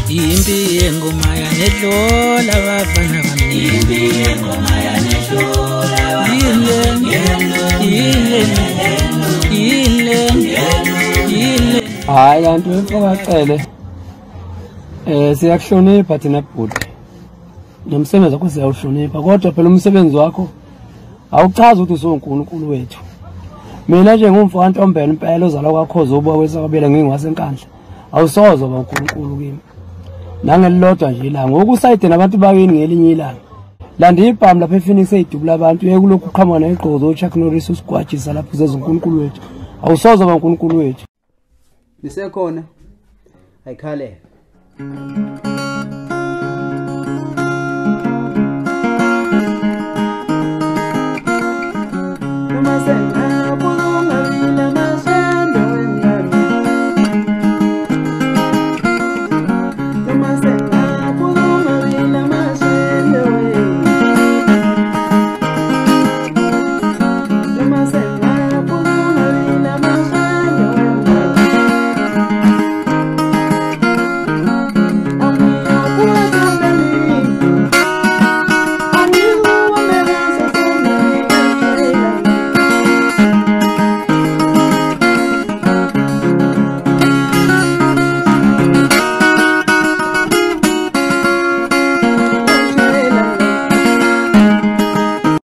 Impi yengoma yanedlola abafana bami. Impi yengoma yanedlola ile. Hayi kanti mfowacele siyakuhlonipha thina bhuti. Nomsebenzi wakho siyawuhlonipha kodwa phela umsebenzi wakho awuchazi ukuthi usonkulunkulu wethu. Mina nje ngumfana Ntombela impela ozalwa kwaKhoza uba wesakwabela ngingasenkandla. Awusoze uba uNkulunkulu kimi. Nangelilodwa nje ilanga ngokusayide nabantu bakini ngelinye ilanga. Landa ibhamu lapha ePhoenix eyidubula abantu yekulokhu uqhamuka neqhozo uChuck Norris usigwajisa lapho uzezuNkulunkulu wethu. Awusoze uba uNkulunkulu wethu. Nisekhona ayikhalele.